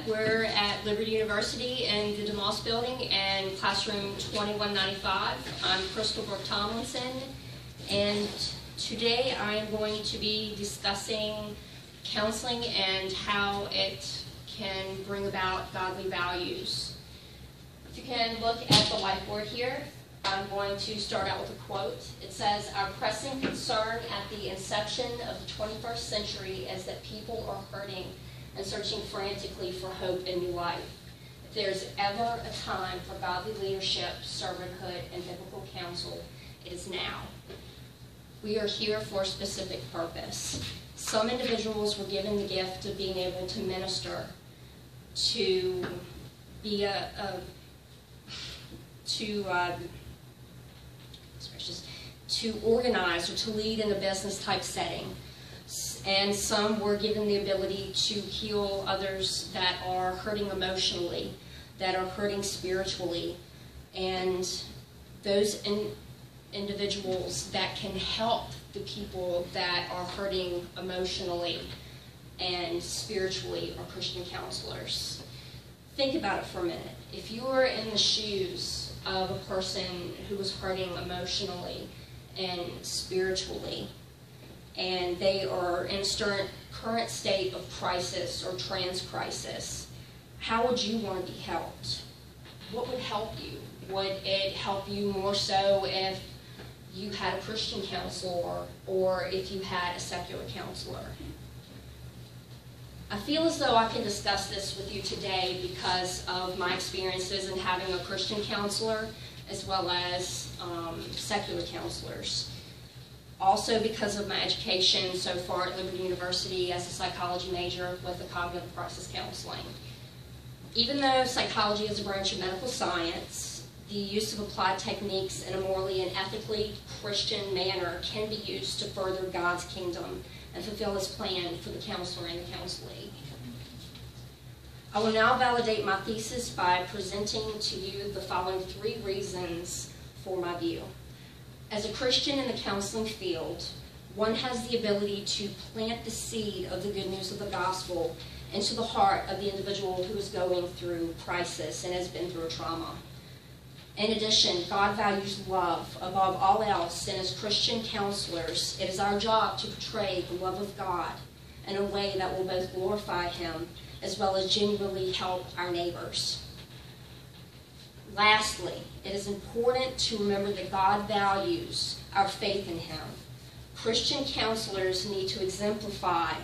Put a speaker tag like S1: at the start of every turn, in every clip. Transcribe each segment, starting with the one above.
S1: We're at Liberty University in the DeMoss building in classroom 2195. I'm Crystal Tomlinson, and today I am going to be discussing counseling and how it can bring about godly values. If you can look at the whiteboard here, I'm going to start out with a quote. It says, "Our pressing concern at the inception of the 21st century is that people are hurting and searching frantically for hope and new life. If there's ever a time for godly leadership, servanthood, and biblical counsel, it is now." We are here for a specific purpose. Some individuals were given the gift of being able to minister, to be to organize or to lead in a business type setting. And some were given the ability to heal others that are hurting emotionally, that are hurting spiritually, and those individuals that can help the people that are hurting emotionally and spiritually are Christian counselors. Think about it for a minute. If you were in the shoes of a person who was hurting emotionally and spiritually, and they are in a current state of crisis or trans-crisis, how would you want to be helped? What would help you? Would it help you more so if you had a Christian counselor or if you had a secular counselor? I feel as though I can discuss this with you today because of my experiences in having a Christian counselor as well as secular counselors. Also because of my education so far at Liberty University as a psychology major with a cognitive crisis counseling. Even though psychology is a branch of medical science, the use of applied techniques in a morally and ethically Christian manner can be used to further God's kingdom and fulfill His plan for the counselor and the counselee. I will now validate my thesis by presenting to you the following 3 reasons for my view. As a Christian in the counseling field, one has the ability to plant the seed of the good news of the gospel into the heart of the individual who is going through crisis and has been through a trauma. In addition, God values love above all else, and as Christian counselors, it is our job to portray the love of God in a way that will both glorify Him as well as genuinely help our neighbors. Lastly, it is important to remember that God values our faith in Him. Christian counselors need to exemplify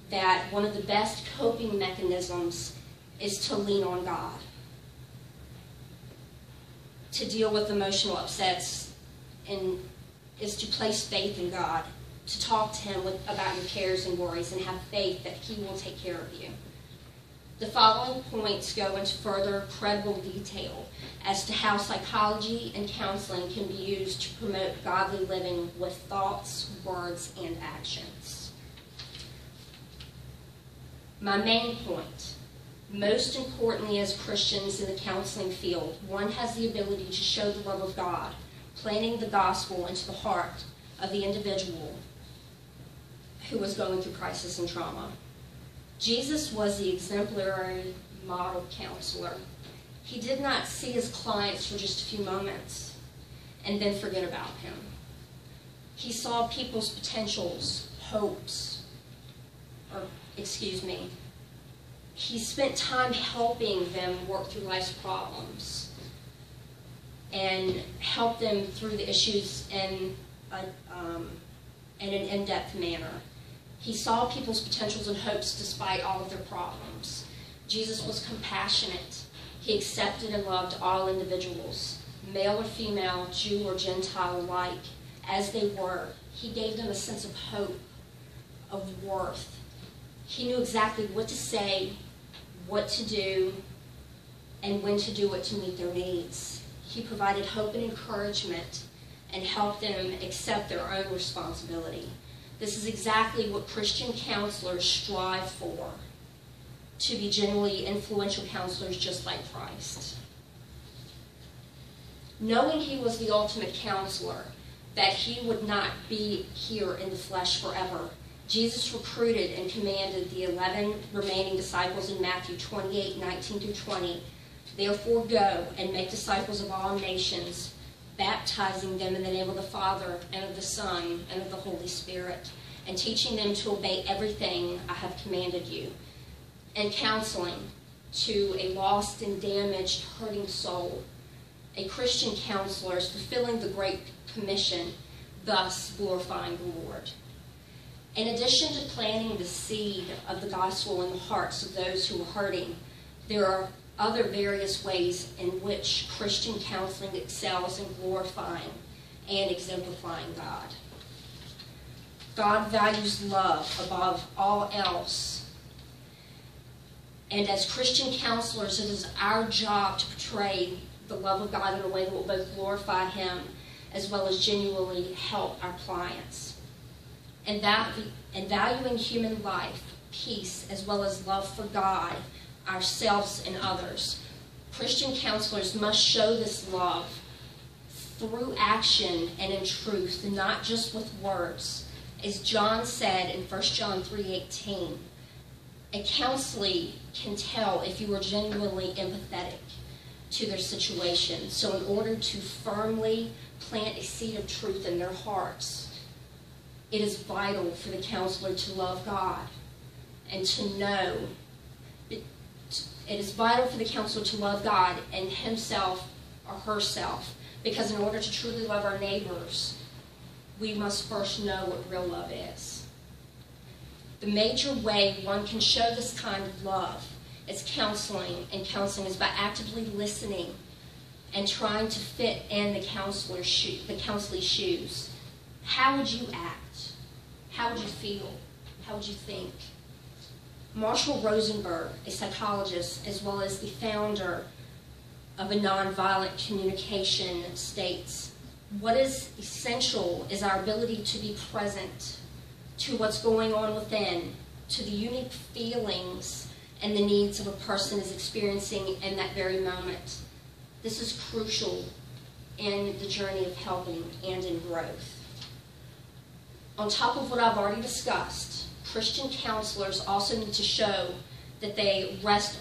S1: that one of the best coping mechanisms is to lean on God, to deal with emotional upsets, and is to place faith in God, to talk to Him about your cares and worries and have faith that He will take care of you. The following points go into further credible detail as to how psychology and counseling can be used to promote godly living with thoughts, words, and actions. My main point: most importantly, as Christians in the counseling field, one has the ability to show the love of God, planting the gospel into the heart of the individual who was going through crisis and trauma. Jesus was the exemplary model counselor. He did not see His clients for just a few moments and then forget about him. He saw people's potentials, hopes, He spent time helping them work through life's problems and help them through the issues in an in-depth manner. He saw people's potentials and hopes despite all of their problems. Jesus was compassionate. He accepted and loved all individuals, male or female, Jew or Gentile alike, as they were. He gave them a sense of hope, of worth. He knew exactly what to say, what to do, and when to do it to meet their needs. He provided hope and encouragement and helped them accept their own responsibility. This is exactly what Christian counselors strive for, to be genuinely influential counselors just like Christ. Knowing He was the ultimate counselor, that He would not be here in the flesh forever, Jesus recruited and commanded the 11 remaining disciples in Matthew 28:19-20. Therefore go and make disciples of all nations, baptizing them in the name of the Father and of the Son and of the Holy Spirit, and teaching them to obey everything I have commanded you, and counseling to a lost and damaged, hurting soul. A Christian counselor is fulfilling the Great Commission, thus glorifying the Lord. In addition to planting the seed of the gospel in the hearts of those who are hurting, there are other various ways in which Christian counseling excels in glorifying and exemplifying God. God values love above all else. And as Christian counselors, it is our job to portray the love of God in a way that will both glorify Him as well as genuinely help our clients. And valuing human life, peace, as well as love for God, ourselves, and others, Christian counselors must show this love through action and in truth, not just with words. As John said in 1 John 3:18, a counselee can tell if you are genuinely empathetic to their situation. So in order to firmly plant a seed of truth in their hearts, it is vital for the counselor to love God and to know. It is vital for the counselor to love God and himself or herself, because in order to truly love our neighbors, we must first know what real love is. The major way one can show this kind of love is counseling, and counseling is by actively listening and trying to fit in the counselee's shoes. How would you act? How would you feel? How would you think? Marshall Rosenberg, a psychologist as well as the founder of a nonviolent communication, states, what is essential is our ability to be present to what's going on within, to the unique feelings and the needs of a person is experiencing in that very moment. This is crucial in the journey of helping and in growth. On top of what I've already discussed, Christian counselors also need to show that they rest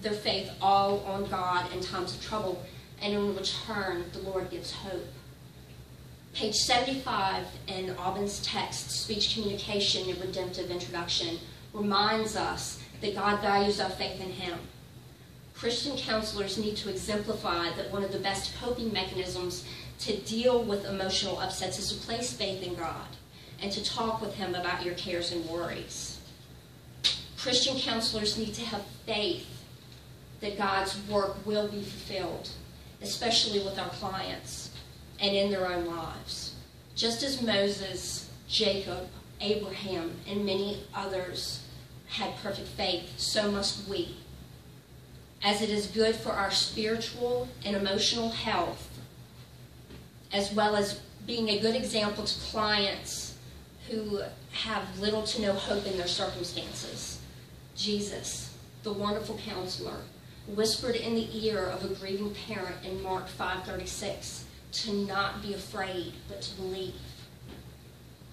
S1: their faith all on God in times of trouble, and in return, the Lord gives hope. Page 75 in Aubyn's text, Speech, Communication, and Redemptive Introduction, reminds us that God values our faith in Him. Christian counselors need to exemplify that one of the best coping mechanisms to deal with emotional upsets is to place faith in God and to talk with Him about your cares and worries. Christian counselors need to have faith that God's work will be fulfilled, especially with our clients and in their own lives. Just as Moses, Jacob, Abraham, and many others had perfect faith, so must we. As it is good for our spiritual and emotional health, as well as being a good example to clients who have little to no hope in their circumstances. Jesus, the wonderful counselor, whispered in the ear of a grieving parent in Mark 5:36 to not be afraid, but to believe.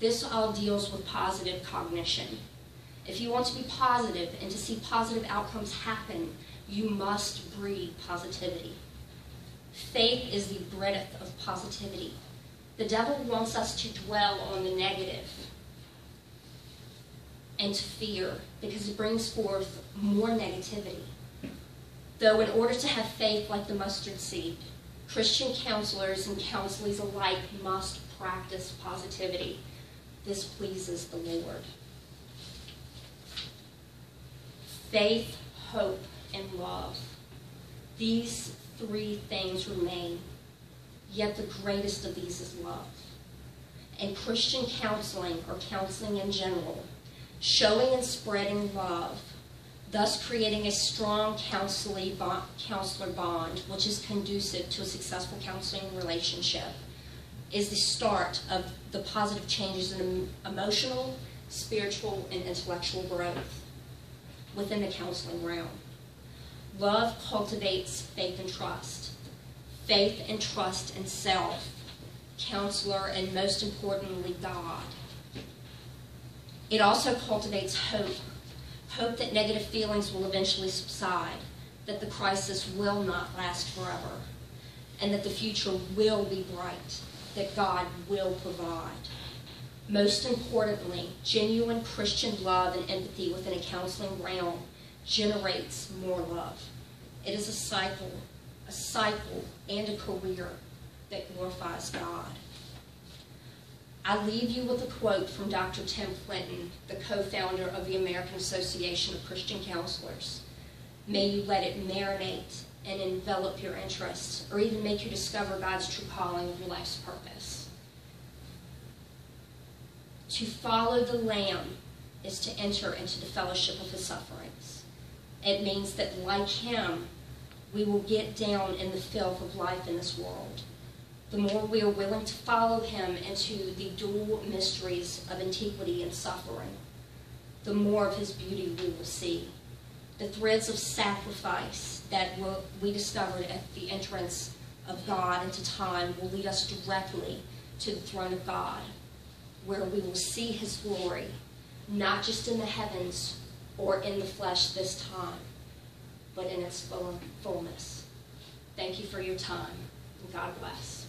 S1: This all deals with positive cognition. If you want to be positive and to see positive outcomes happen, you must breed positivity. Faith is the breath of positivity. The devil wants us to dwell on the negative and to fear, because it brings forth more negativity. Though in order to have faith like the mustard seed, Christian counselors and counselees alike must practice positivity. This pleases the Lord. Faith, hope, and love. These three things remain, yet the greatest of these is love. And Christian counseling, or counseling in general, showing and spreading love, thus creating a strong counselor bond, which is conducive to a successful counseling relationship, is the start of the positive changes in emotional, spiritual, and intellectual growth within the counseling realm. Love cultivates faith and trust. Faith and trust in self, counselor, and most importantly, God. It also cultivates hope, hope that negative feelings will eventually subside, that the crisis will not last forever, and that the future will be bright, that God will provide. Most importantly, genuine Christian love and empathy within a counseling realm generates more love. It is a cycle and a career that glorifies God. I leave you with a quote from Dr. Tim Clinton, the co-founder of the American Association of Christian Counselors. May you let it marinate and envelop your interests, or even make you discover God's true calling of your life's purpose. To follow the Lamb is to enter into the fellowship of his sufferings. It means that, like him, we will get down in the filth of life in this world. The more we are willing to follow him into the dual mysteries of antiquity and suffering, the more of his beauty we will see. The threads of sacrifice that we discovered at the entrance of God into time will lead us directly to the throne of God, where we will see his glory, not just in the heavens or in the flesh this time, but in its fullness. Thank you for your time, and God bless.